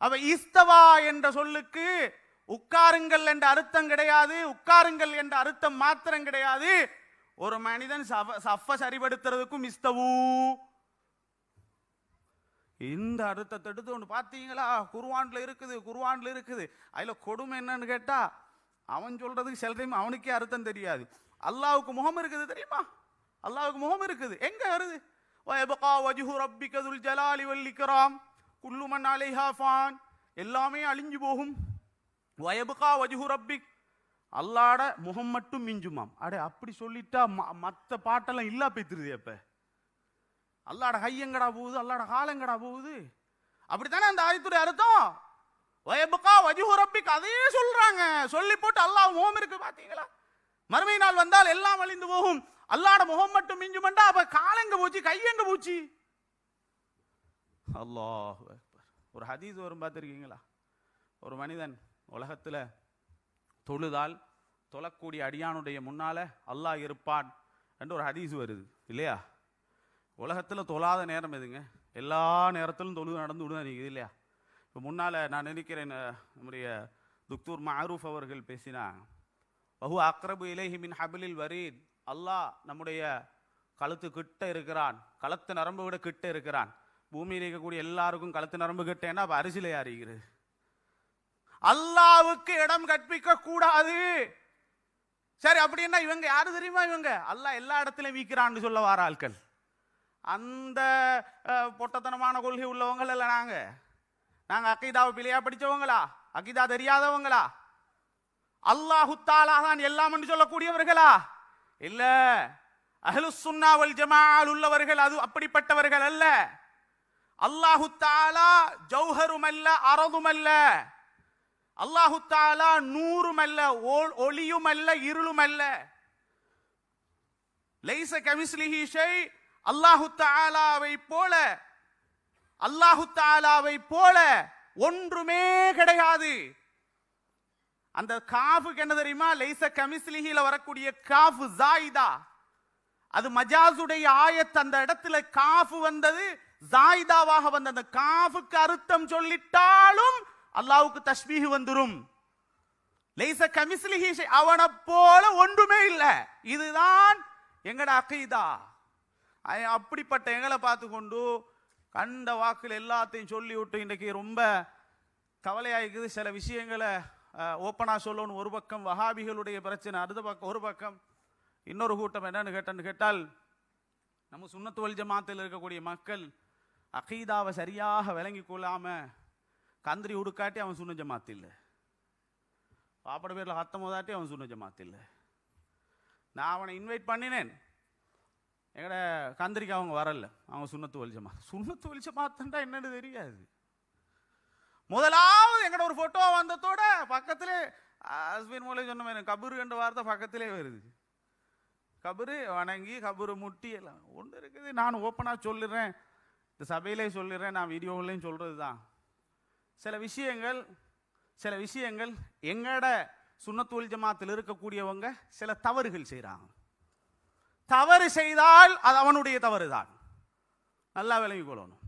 அப்ப இஸ்தவா என்ற சொல்லுக்கு உட்காருங்கள் என்ற அர்த்தம் கிடையாது. உட்காருங்கள் என்ற அர்த்தம் மாத்திரம் கிடையாது. ஒரு மனிதன் சஃப சரிபடுத்துறதுக்கும் இஸ்தவு இந்த அர்த்தத்தை எடுத்து ஒன்று பார்த்தீங்களா? குர்ஆன்ல இருக்குது, குர்ஆன்ல இருக்குது. அதுல கொடுமை என்னன்னு கேட்டா, அவன் சொல்றதுக்கு சில டைம் அவனுக்கே அர்த்தம் தெரியாது. அல்லாஹ்வுக்கு முகம் இருக்குது தெரியுமா? அல்லாஹ்வுக்கு முகம் இருக்குது. எங்க வருது? வயபகா வஜ்ஹு ரப்பிக துல் ஜலாலி வல் இக்ராம் குல்லு மன் அலைஹா ஃபான், எல்லாமே அழிஞ்சு போகும். வயபகா வஜ்ஹு ரப்பிக், அல்லாஹ்ட முகம் மட்டும் மிஞ்சுமாம். அடே அப்படி சொல்லிட்டா மற்ற பாட்டெல்லாம் இல்லா பேத்துருது. அப்ப அல்லாஹ்ட கையங்கடா போகுது, அல்லாஹ்ட காலங்கடா போகுது. அப்படித்தானே அந்த ஆயத்துடைய அர்த்தம். வயபகா வஜ்ஹு ரப்பிக் அதே சொல்றாங்க. சொல்லி போட்டு அல்லாஹ் முகம் இருக்கு பாத்தீங்களா? மறுமை நாள் வந்தால் எல்லாம் அழிந்து போகும், அல்லாஹ்ட முகம் மட்டும் மிஞ்சுமண்டா அப்ப காலங்க போச்சு, கையங்க போச்சு. அல்லாஹ் அக்பர். ஒரு ஹதீஸ் வரும் பார்த்திருக்கீங்களா? ஒரு மனிதன் உலகத்துல தொழுதால் தொழக்கூடிய அடியானுடைய முன்னால அல்லாஹ் இருப்பான் என்று ஒரு ஹதீஸ் வருது இல்லையா? உலகத்துல தொழாத நேரம் எதுங்க? எல்லா நேரத்திலும் தொழுது நடந்து விடுதான் இருக்குது இல்லையா? இப்போ முன்னால நான் நினைக்கிறேன் நம்முடைய துக்தூர் மஅரூஃப் அவர்கள் பேசினா, வஹு அக்ரபு இலைஹி மின் ஹபிலில் வரீத், அல்லாஹ் நம்முடைய கழுத்து கிட்ட இருக்கிறான், கழுத்து நரம்பு விட கிட்ட இருக்கிறான். பூமியில் இருக்கக்கூடிய எல்லாருக்கும் கழுத்து நரம்பு கிட்டேன்னா அப்ப அரிசில அறிகிறது. அல்லாவுக்கு இடம் கற்பிக்க கூடாது. சரி, அப்படின்னா இவங்க யாரு தெரியுமா? இவங்க அல்லாஹ் எல்லா இடத்திலும் வீக்கிறான்னு சொல்ல வார ஆட்கள். அந்த பொட்டத்தனமான கொள்கை உள்ளவங்க இல்ல. நாங்க அகீதாவை பிழையா படிச்சவங்களா? அகீதா தெரியாதவங்களா? அல்லாஹு தஆலா தான் எல்லாம் என்று சொல்லக்கூடியவர்களா? இல்ல. அஹ்லுஸ் சுன்னா வல் ஜமாஅல் உள்ளவர்கள் அது அப்படிப்பட்டவர்கள் அல்ல. அல்லாஹு தஆலா ஜௌஹரும் அல்ல, அரதும் அல்ல. அல்லாஹு தஆலா நூறும் அல்ல, ஒளியும் அல்ல, இருளும் அல்ல. லைஸ கமிஸ்லிஹி ஷை, அல்லாஹு தஆலாவை போல, அல்லாஹு தஆலாவை போல ஒன்றுமே கிடையாது. அந்த காஃபுக்கு என்ன தெரியுமா? லைஸ கமிஸ்லிஹில வரக்கூடிய காஃபு ஜாயிதா, அது மஜாசுடைய ஆயத். அந்த இடத்துல காஃபு வந்தது ஜாயிதாவாக வந்த அந்த காஃபுக்கு அர்த்தம் சொல்லிட்டாலும் அல்லாஹ்வுக்கு தஸ்பீஹ் வந்துரும். லைஸ கமிஸ்லிஹி ஷை, அவனை போல ஒன்றுமே இல்லை. இதுதான் எங்கட அகீதா. அப்படிப்பட்ட எங்களை பார்த்து கொண்டு கண்ட வாக்குல எல்லாத்தையும் சொல்லி விட்டு இன்றைக்கு ரொம்ப கவலையாயிருக்குது. சில விஷயங்களை ஓப்பனா சொல்லணும். ஒரு பக்கம் வஹாபிகளுடைய பிரச்சனை, அடுத்த பக்கம் ஒரு பக்கம் இன்னொரு கூட்டம் என்னன்னு கேட்டால், நம்ம சுன்னத்து வல் ஜமாத்தில் இருக்கக்கூடிய மக்கள் அகீதாவை சரியாக விளங்கி கொள்ளாம கந்திரி உடுக்காட்டி அவன் சுன்ன ஜமாத் இல்லை, பாப்பட பேர்ல ஹத்தம் மோதாட்டி அவன் சுன்ன ஜமாத் இல்லை. நான் அவனை இன்வைட் பண்ணினேன், எங்கட கந்திரிக்கு அவங்க வரல, அவங்க சுன்னத்து வல் ஜமாத். சுன்னத்து வல் ஜமாத்னா என்னன்னு தெரியாது. முதலாவது எங்கட ஒரு போட்டோ வந்ததோட பக்கத்திலே அஸ்வின் மூலை சொன்ன மாதிரி கபரு என்ற வார்த்தை பக்கத்திலே வருது. கபரு வணங்கி கபரு முட்டி எல்லாம் ஒன்று இருக்குது. நான் ஓப்பனா சொல்லிடுறேன், இந்த சபையிலே சொல்லிடுறேன், நான் வீடியோவிலையும் சொல்றது தான். சில விஷயங்கள் எங்கட சுன்னத்து வல் ஜமாத்தில் இருக்கக்கூடியவங்க சில தவறுகள் செய்கிறாங்க. தவறு செய்தால் அது அவனுடைய தவறு தான், நல்லா விளங்கிக் கொள்ளணும்.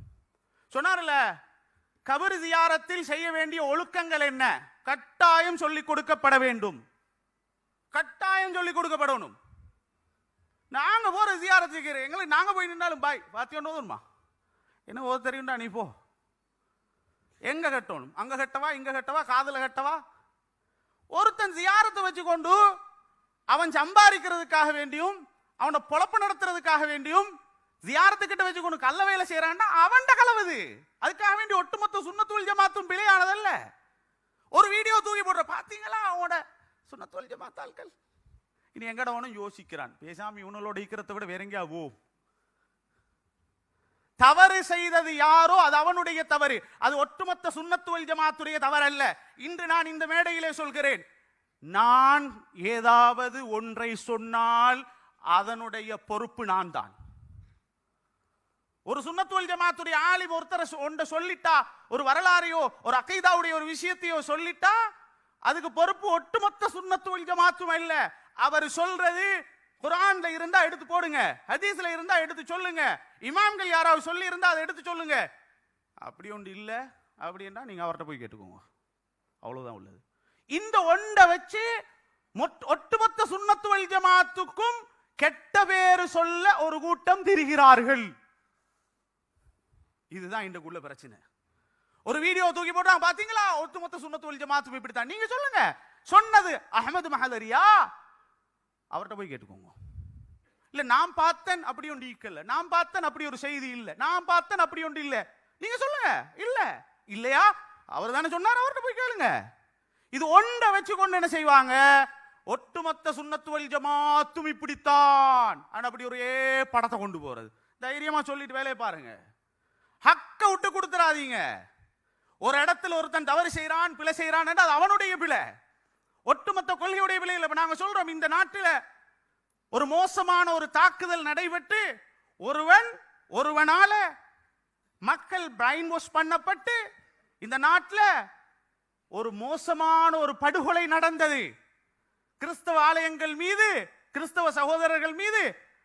சொன்னார்ல, கபர் ஜியாரத்தில் செய்ய வேண்டிய ஒழுக்கங்கள் என்ன? கட்டாயம் சொல்லிக் கொடுக்கப்பட வேண்டும், கட்டாயம் சொல்லிக் கொடுக்கப்படணும். நாங்க போற ஜியாரத்துக்கு எங்களுக்கு நாங்க போய் நின்றாலும் பாய் பாத்தியோன்னு ஓதுமா, என்ன ஓத தெரியும்டா நீ போ. எங்க கட்டணும்? அங்க கட்டவா, இங்க கட்டவா, காதுல கட்டவா? ஒருத்தன் ஜியாரத்தை வச்சு கொண்டு அவன் சம்பாதிக்கிறதுக்காக வேண்டியும் அவனை பொழப்பு நடத்துறதுக்காக வேண்டியும் ஜியாரத்துக்கிட்ட வச்சு கொண்டு கள்ள வேலை செய்யறான்னா அவன்ட கலவுது. அதுக்காக வேண்டி ஒட்டுமொத்த சுன்னத்து வல் ஜமாத்தும் பிழையானதல்ல. ஒரு வீடியோ தூக்கி போடுற பாத்தீங்களா அவனோட சுன்னத்து வல் ஜமாத் ஆட்கள். இனி எங்கட அவனும் யோசிக்கிறான், பேசாம இவனோட இருக்கிறத விட வேற எங்கேயா போ. தவறு செய்தது யாரோ அது அவனுடைய தவறு, அது ஒட்டுமொத்த சுன்னத்து வல் ஜமாத்துடைய தவறு அல்ல. இன்று நான் இந்த மேடையிலே சொல்கிறேன், நான் ஏதாவது ஒன்றை சொன்னால் அதனுடைய பொறுப்பு நான் தான். ஒரு சுன்னத் வல் ஜமாத்துடைய ஆலிம் ஒருத்தரை ஒன்றை சொல்லிட்டா, ஒரு வரலாறையோ ஒரு அகைதாவுடைய ஒரு விஷயத்தையோ சொல்லிட்டா, அதுக்கு பொறுப்பு ஒட்டுமொத்த சுன்னத் வல் ஜமாத்தும் இல்ல. அவர் சொல்றது குர்ஆன்ல இருந்தா எடுத்து போடுங்க, ஹதீஸ்ல இருந்தா எடுத்து சொல்லுங்க, இமாம்கள் யாராவது சொல்லி இருந்தா அதை எடுத்து சொல்லுங்க. அப்படி ஒன்று இல்ல அப்படின்னா நீங்க அவர்கிட்ட போய் கேட்டுக்கோங்க, அவ்வளவுதான் உள்ளது. இந்த ஒன்றை வச்சு ஒட்டுமொத்த சுன்னத் வல் ஜமாத்துக்கும் கெட்ட பேரு சொல்ல ஒரு கூட்டம் திரிகிறார்கள். இதுதான் இன்றைக்குள்ள பிரச்சனை. ஒரு வீடியோ தூக்கி போட்டாங்க பாத்தீங்களா, ஒட்டுமொத்த சுன்னத் வல் ஜமாத்தும் இப்படித்தான். நீங்க சொல்லுங்க, சொன்னது அஹ்மது மஹலரியா? அவர்கிட்ட போய் கேட்டுக்கோங்க. இல்ல நான் பார்த்தேன் அப்படி ஒன்று இல்ல, நான் பார்த்தேன் அப்படி ஒரு செய்தி இல்ல, நான் பார்த்தேன் அப்படி ஒன்று இல்ல, நீங்க சொல்லுங்க. இல்ல இல்லையா, அவர் தானே சொன்னார், அவர்கிட்ட போய் கேளுங்க. இது ஒன்றை வச்சு கொண்டு என்ன செய்வாங்க, ஒட்டுமொத்த சுன்னத் வல் ஜமாத்தும் இப்படித்தான் அப்படி ஒரே படத்தை கொண்டு போறது. தைரியமா சொல்லிட்டு வேலையை பாருங்க. ஹக்க விட்டு கொடுத்துறாதீங்க. ஒரு இடத்துல ஒருத்தன் தவறு செய்யறான், பிழை செய்யறான், அது அவனுடைய பிழை, ஒட்டுமொத்த கொள்கையுடைய பிழை இல்லை. நாங்க சொல்றோம், இந்த நாட்டில் ஒரு மோசமான ஒரு தாக்குதல் நடைபெற்று ஒருவனால மக்கள் பிரைன் வாஷ் பண்ணப்பட்டு இந்த நாட்டில் ஒரு மோசமான ஒரு படுகொலை நடந்தது. கிறிஸ்தவ ஆலயங்கள் மீது, கிறிஸ்தவ சகோதரர்கள் மீது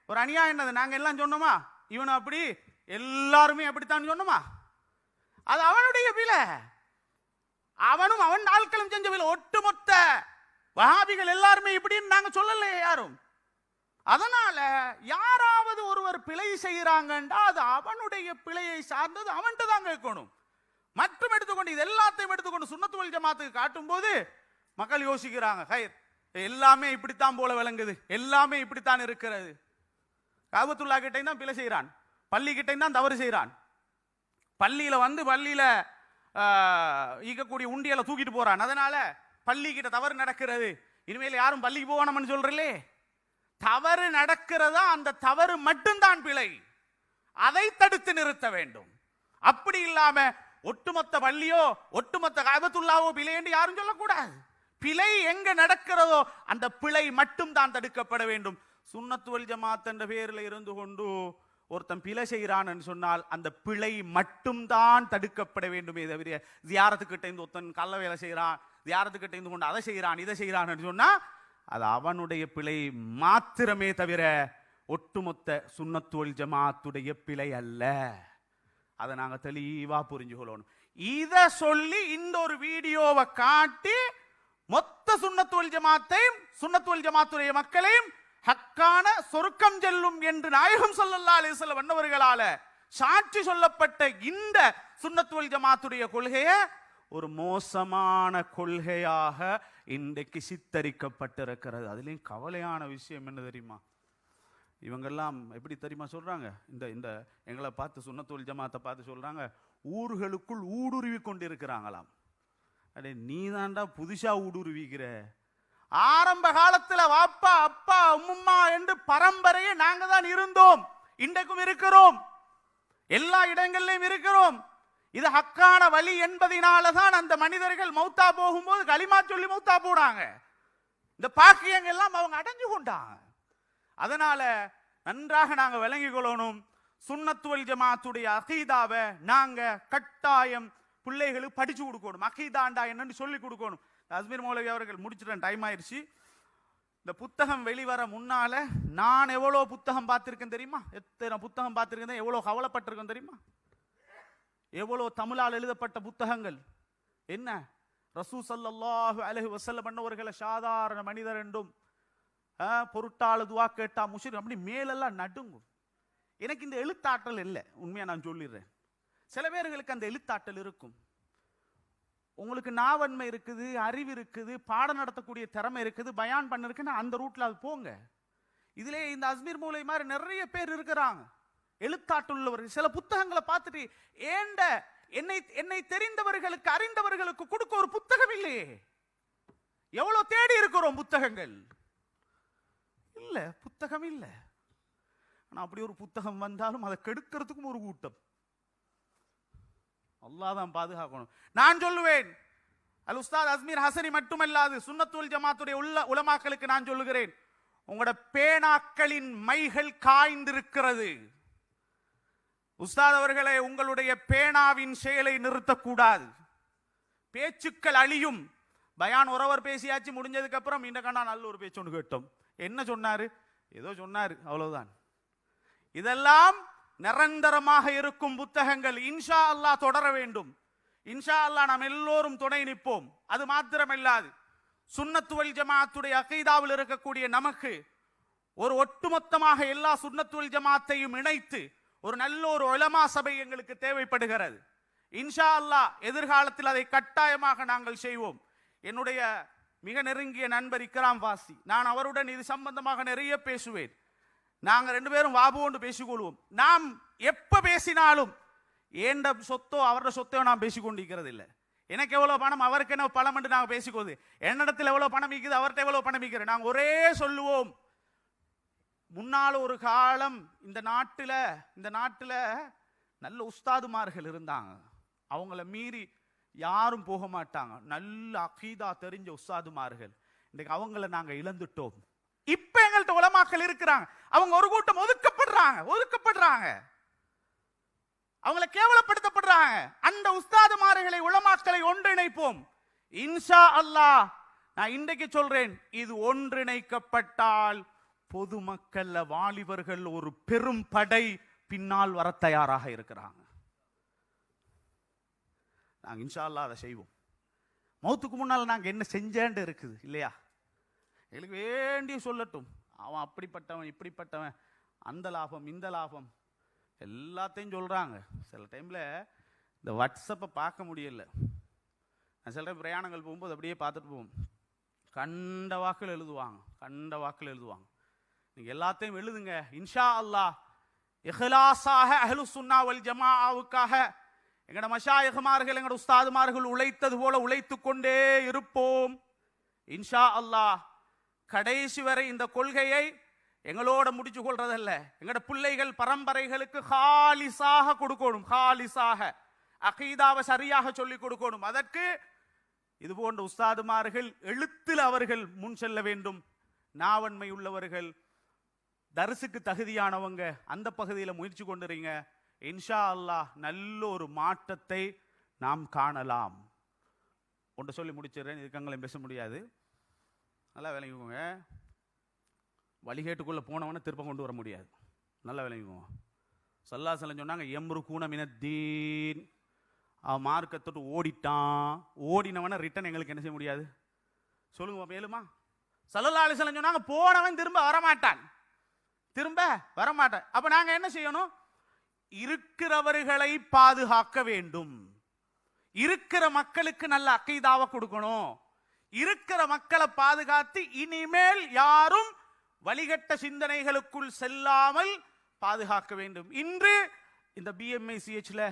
ஒரு அநியாயம் என்னது. நாங்க எல்லாம் சொன்னோமா இவனும் அப்படி, எல்லாருமே அப்படித்தான் சொன்னோமா? அது அவனுடைய பிழை, அவனும் அவன் ஆட்களும் செஞ்ச பிழை. ஒட்டுமொத்த வஹாபிகள் எல்லாருமே இப்படின்னு நாங்க சொல்லலையே யாரும். அதனால யாராவது ஒருவர் பிழை செய்யறாங்கன்றா அது அவனுடைய பிழையை சார்ந்தது, அவன்கிட்ட தான் கேட்கணும். மற்றும் எடுத்துக்கொண்டு இது எல்லாத்தையும் எடுத்துக்கொண்டு சுன்னத் வல் ஜமாத்துக்கு காட்டும் போது மக்கள் யோசிக்கிறாங்க, ஹைர் எல்லாமே இப்படித்தான் போல விளங்குது, எல்லாமே இப்படித்தான் இருக்கிறது. காபத்துல்லா கிட்டையும் தான் பிழை செய்யறான், பள்ளி கிட்டையும் தான் தவறு செய்யறான். பள்ளியில பள்ளியில ஈக்கக்கூடிய உண்டியலை தூக்கிட்டு போறான், அதனால பள்ளி கிட்ட தவறு நடக்கிறது, இனிமேல் யாரும் பள்ளிக்கு போகணும்னு சொல்றே. தவறு நடக்கிறதா, அந்த தவறு மட்டும்தான் பிழை, அதை தடுத்து நிறுத்த வேண்டும். அப்படி இல்லாம ஒட்டுமொத்த பள்ளியோ ஒட்டுமொத்த காபத்துல்லாவோ பிழை என்று யாரும் சொல்லக்கூடாது. பிழை எங்க நடக்கிறதோ அந்த பிழை மட்டும் தான் தடுக்கப்பட வேண்டும். சுன்னத் வல் ஜமாத் என்ற பேரில் இருந்து கொண்டு ஒருத்தன் பிழை செய்கிறான் சொன்னால் அந்த பிழை மட்டும் தான் தடுக்கப்பட வேண்டுமே தவிர, ஜியாரத்துக்கிட்ட இருந்து ஒருத்தன் கள்ள வேலை செய்கிறான், ஜியாரத்துக்கிட்ட இருந்து கொண்டு அதை செய்கிறான் இதை செய்கிறான் சொன்னா அது அவனுடைய பிழை மாத்திரமே தவிர ஒட்டுமொத்த சுன்னத் வல் ஜமாத்துடைய பிழை அல்ல. அதை நாங்க தெளிவா புரிஞ்சுக்கொள்ளணும். இத சொல்லி இந்த ஒரு வீடியோவை காட்டி மொத்த சுன்னத் வல் ஜமாத்தையும் சுன்னத் வல் ஜமாத்துடைய மக்களையும் ஹக்கான சொர்க்கம் செல்லும் என்று நாயகம் ஸல்லல்லாஹு அலைஹி வஸல்லம் வந்தவர்களால சாட்சி சொல்லப்பட்ட இந்த சுன்னத் வல் ஜமாத்துடைய கொள்கையை ஒரு மோசமான கொள்கையாக இன்றைக்கு சித்தரிக்கப்பட்டிருக்கிறது. அதுலயும் கவலையான விஷயம் என்ன தெரியுமா, இவங்கெல்லாம் எப்படி தெரியுமா சொல்றாங்க, இந்த எங்களை பார்த்து சுன்னத் வல் ஜமாத்தை பார்த்து சொல்றாங்க, ஊர்களுக்குள் ஊடுருவி கொண்டிருக்கிறாங்களாம். அடே நீ தாண்டா புதுசா ஊடுருவிக்கிற, ஆரம்ப காலத்துல வாப்பா அப்பா அம்மா என்று பரம்பரையே நாங்க தான் இருந்தோம், இன்றைக்கும் இருக்கிறோம், எல்லா இடங்களிலும் இருக்கிறோம். இது ஹக்கான வழி என்பதனாலதான் அந்த மனிதர்கள் மௌத்தா போகும்போது களிமா சொல்லி மௌத்தா போனாங்க. இந்த பாக்கியங்கள் எல்லாம் அவங்க அடைஞ்சு கொண்டாங்க. அதனால நன்றாக நாங்க விளங்கிக் கொள்ளணும், சுன்னத் வல் ஜமாத்துடைய அகீதாவை நாங்க கட்டாயம் பிள்ளைகளுக்கு படிச்சு கொடுக்கணும். அகீதாண்டா என்னன்னு சொல்லி கொடுக்கணும். அஸ்மீர் மௌலவி அவர்கள் முடிச்சிட்டேன், டைம் ஆயிடுச்சு. இந்த புத்தகம் வெளிவர முன்னால நான் எவ்வளவு புத்தகம் பார்த்திருக்கேன் தெரியுமா, எத்தனை புத்தகம் பார்த்திருக்கேன், எவ்வளவு கவலைப்பட்டிருக்கேன் தெரியுமா, எவ்வளவு தமிழால் எழுதப்பட்ட புத்தகங்கள். என்ன ரசூல் ஸல்லல்லாஹு அலைஹி வஸல்லம் பண்ணவர்களை சாதாரண மனிதர் என்றும் பொருட்டாளு துவா கேட்டா முஷ்ரிக் அப்படி மேலெல்லாம் நடுங்கும். எனக்கு இந்த எழுத்தாற்றல் இல்லை, உண்மையா நான் சொல்லிடுறேன். சில பேர்களுக்கு அந்த எழுத்தாற்றல் இருக்கும். உங்களுக்கு நாவன்மை இருக்குது, அறிவு இருக்குது, பாடம் நடத்தக்கூடிய திறமை இருக்குது, பயான் பண்ணிருக்குன்னா அந்த ரூட்ல அது போங்க. இதுல இந்த அஸ்மீர் மௌலவி மாதிரி நிறைய பேர் இருக்கிறாங்க எழுத்தாற்றுள்ளவர்கள். சில புத்தகங்களை பார்த்துட்டு ஏண்ட என்னை தெரிந்தவர்களுக்கு அறிந்தவர்களுக்கு கொடுக்க ஒரு புத்தகம் இல்லையே, எவ்வளவு தேடி இருக்கிறோம் புத்தகங்கள் இல்ல, புத்தகம் இல்ல. ஆனா அப்படி ஒரு புத்தகம் வந்தாலும் அதை கெடுக்கிறதுக்கும் ஒரு கூட்டம். அல்லாஹ் தான் பாதுகாக்கணும். நான் சொல்லுவேன், அல் உஸ்தாத் அஸ்மீர் ஹசனி மட்டுமல்லாது சுன்னத்துல் ஜமாத்துடைய உலமாக்களுக்கு நான் சொல்லுகிறேன், உங்களோட பேனாக்களின் மைகள் காய்ந்திருக்கிறது. உஸ்தாத் அவர்களே, உங்களுடைய பேனாவின் செயலை நிறுத்தக்கூடாது. பேச்சுக்கள் அழியும். பயான் ஒருவர் பேசியாச்சு, முடிஞ்சதுக்கு அப்புறம் இந்த கண்ணா நல்ல ஒரு பேச்சு ஒன்று கேட்டோம். என்ன சொன்னாரு? ஏதோ சொன்னாரு, அவ்வளவுதான். இதெல்லாம் நிரந்தரமாக இருக்கும் புத்தகங்கள். இன்ஷா அல்லாஹ் தொடர வேண்டும். இன்ஷா அல்லாஹ் நாம் எல்லோரும் துணை நிற்போம். அது மாத்திரமல்லாது சுன்னத்து வல் ஜமாஅத்துடைய அகீதாவில் இருக்கக்கூடிய நமக்கு ஒரு ஒட்டுமொத்தமாக எல்லா சுன்னத்து வல் ஜமாஅத்தையும் இணைத்து ஒரு நல்ல ஒரு உலமா சபை எங்களுக்கு தேவைப்படுகிறது. இன்ஷா அல்லாஹ் எதிர்காலத்தில் அதை கட்டாயமாக நாங்கள் செய்வோம். என்னுடைய மிக நெருங்கிய நண்பர் இக்ராம் வாசி, நான் அவருடன் இது சம்பந்தமாக நிறைய பேசுவேன். நாங்க ரெண்டு பேரும் வாபுவோண்டு பேசிக்கொள்வோம். நாம் எப்ப பேசினாலும் ஏண்ட சொத்தோ அவரோட சொத்தையோ நான் பேசிக்கொண்டிருக்கிறது இல்லை. எனக்கு எவ்வளவு பணம், அவருக்கு என்ன பணம் என்று நாங்கள் பேசிக்கொள்வது. என்னிடத்தில் எவ்வளவு பணம் இருக்குது, அவர்கிட்ட எவ்வளவு பணம் இருக்குது, நாங்கள் ஒரே சொல்லுவோம். முன்னால் ஒரு காலம் இந்த நாட்டில் நல்ல உஸ்தாதுமார்கள் இருந்தாங்க. அவங்கள மீறி யாரும் போக மாட்டாங்க. நல்ல அகீதா தெரிஞ்ச உஸ்தாதுமார்கள். இன்றைக்கு அவங்கள நாங்கள் இழந்துட்டோம். இப்ப எங்கள்கிட்ட உலமாக்கள் இருக்கிறாங்க. அவங்க ஒரு கூட்டம் ஒதுக்கப்படுறாங்க. அவங்கள கேவலப்படுத்தப்படுறாங்க. அந்த உஸ்தாதுமார்களை உலமாக்களை ஒன்றிணைப்போம். இன்ஷா அல்லாஹ் நான் இன்றைக்கு சொல்றேன், இது ஒன்றிணைக்கப்பட்டால் பொதுமக்கள் வாலிபர்கள் ஒரு பெரும் படை பின்னால் வர தயாராக இருக்கிறாங்க. நாங்க இன்ஷா அல்லாஹ் அதை செய்வோம். மௌத்துக்கு முன்னால் நாங்க என்ன செஞ்சேன்னு இருக்குது இல்லையா? எங்களுக்கு வேண்டிய சொல்லட்டும். அவன் அப்படிப்பட்டவன் இப்படிப்பட்டவன், அந்த லாபம் இந்த லாபம் எல்லாத்தையும் சொல்றாங்க. சில டைம்ல இந்த வாட்ஸ்அப்பை பார்க்க முடியல. நான் சில டைம் பிரயாணங்கள் போகும்போது அப்படியே பார்த்துட்டு போவோம். கண்ட வாக்கில் எழுதுவாங்க. நீங்க எல்லாத்தையும் எழுதுங்க. இன்ஷா அல்லாஹ் இஹ்லாஸாக அஹ்லுஸ் சுன்னா வல் ஜமாஅவுக்காக எங்கட மஷாயிஹ்மார்கள் எங்கட உஸ்தாதுமார்கள் உழைத்தது போல உழைத்துக் கொண்டே இருப்போம். இன்ஷா அல்லாஹ் கடைசி வரை இந்த கொள்கையை எங்களோட முடிச்சு கொள்றதல்ல, எங்கட பிள்ளைகள் பரம்பரைகளுக்கு ஹாலிஸாக கொடுக்கணும். ஹாலிஸாக அகீதாவை சரியாக சொல்லிக் கொடுக்கணும். அதற்கு இது போன்ற உஸ்தாதுமார்கள் எழுத்தில் அவர்கள் முன் செல்ல வேண்டும். நாவன்மை உள்ளவர்கள், தரிசுக்கு தகுதியானவங்க அந்த பகுதியில் முயற்சி கொண்டுறீங்க. இன்ஷா அல்லாஹ் நல்ல ஒரு மாற்றத்தை நாம் காணலாம். ஒன்று சொல்லி முடிச்சிடுறேன், இதுக்கங்களையும் பேச முடியாது. நல்லா விளங்கிக்கோங்க. வழிகேட்டுக்குள்ள போனவனை திருப்பம் கொண்டு வர முடியாது. நல்லா விளங்கிக்கோங்க. ஸல்லல்லாஹு அலைஹி வஸல்லம் சொன்னாங்க, யம்ருகூன மினத்தீன். அவன் மார்க்கத்தோட்டு ஓடினவனை ரிட்டன் எங்களுக்கு என்ன செய்ய முடியாது? சொல்லுங்க மேலுமா. ஸல்லல்லாஹு அலைஹி வஸல்லம் சொன்னாங்க, போனவன் திரும்ப வரமாட்டான். அப்ப நாங்க என்ன செய்யணும்? இருக்கிறவர்களை பாதுகாக்க வேண்டும். இருக்கிற மக்களுக்கு நல்ல அகீதாவை கொடுக்கணும். இருக்கிற மக்களை பாதுகாத்து இனிமேல் யாரும் வழிகட்ட சிந்தனைகளுக்குள் செல்லாமல் பாதுகாக்க வேண்டும். இன்று இந்த BMICHல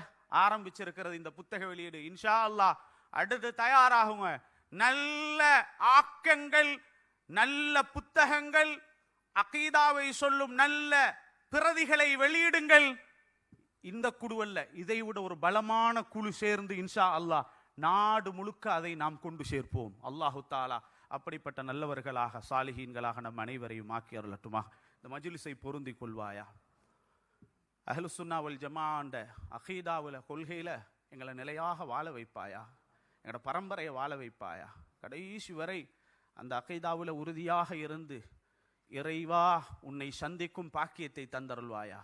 ஆரம்பிச்சிருக்கிறது இந்த புத்தக வெளியீடு. இன்ஷா அல்லாஹ் அடுத்து தயாராகுங்க. நல்ல ஆக்கங்கள், நல்ல புத்தகங்கள், அகீதாவை சொல்லும் நல்ல பிரதிகளை வெளியிடுங்கள். இந்த குழுவல்ல, இதை விட ஒரு பலமான குழு சேர்ந்து இன்ஷா அல்லாஹ் நாடு முழுக்க அதை நாம் கொண்டு சேர்ப்போம். அல்லாஹு தாலா அப்படிப்பட்ட நல்லவர்களாக சாலிஹீன்களாக நம் அனைவரையும் ஆக்கி அருளட்டுமா. இந்த மஜ்லிஸை பொருந்தி கொள்வாயா. அஹ்லுஸ் சுன்னா வல் ஜமாஅண்ட அகீதாவுல கொள்கையில எங்களை நிலையாக வாழ வைப்பாயா. எங்களோட பரம்பரையை வாழ வைப்பாயா. கடைசி வரை அந்த அகீதாவுல உறுதியாக இருந்து இறைவா உன்னை சந்திக்கும் பாக்கியத்தை தந்தருள்வாயா.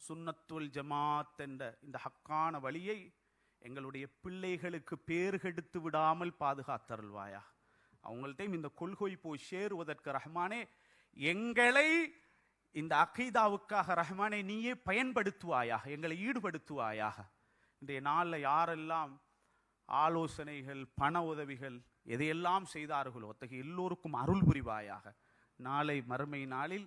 சுன்னத்துல் ஜமாத் என்ற இந்த ஹக்கான வழியை எங்களுடைய பிள்ளைகளுக்கு பேர் கெடுத்து விடாமல் பாதுகாத்தருள்வாயா. அவங்கள்ட்டையும் இந்த கொள்கை போய் சேருவதற்கு ரஹ்மானே எங்களை இந்த அகீதாவுக்காக ரஹ்மானே நீயே பயன்படுத்துவாயாக, எங்களை ஈடுபடுத்துவாயாக. இன்றைய நாளில் யாரெல்லாம் ஆலோசனைகள், பண உதவிகள் எதையெல்லாம் செய்தார்களோ அத்தகைய எல்லோருக்கும் அருள் புரிவாயாக. நாளை மறுமை நாளில்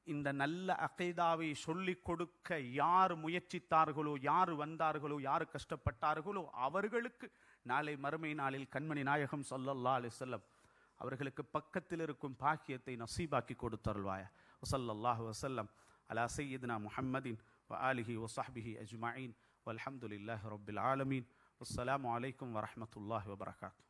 இந்த நல்ல அகீதாவை சொல்லிக் கொடுக்க யார் முயற்சித்தார்களோ, யார் வந்தார்களோ, யார் கஷ்டப்பட்டார்களோ அவர்களுக்கு நாளை மறுமை நாளில் கண்மணி நாயகம் ஸல்லல்லாஹு அலைஹி வஸல்லம் அவர்களுக்கு பக்கத்தில் இருக்கும் பாக்கியத்தை நசீபாக்கி கொடுத்தருள்வாயா. வஸல்லல்லாஹு வஸல்லம் அலா சய்யிதினா முஹம்மதின் வ ஆலிஹி வ ஸஹ்பிஹி அஜ்மஈன் வல்ஹம்துலில்லாஹி ரப்பில் ஆலமீன். வஸ்ஸலாமு அலைக்கும் வரஹ்மத்துல்லாஹி வபரகாத்துஹு.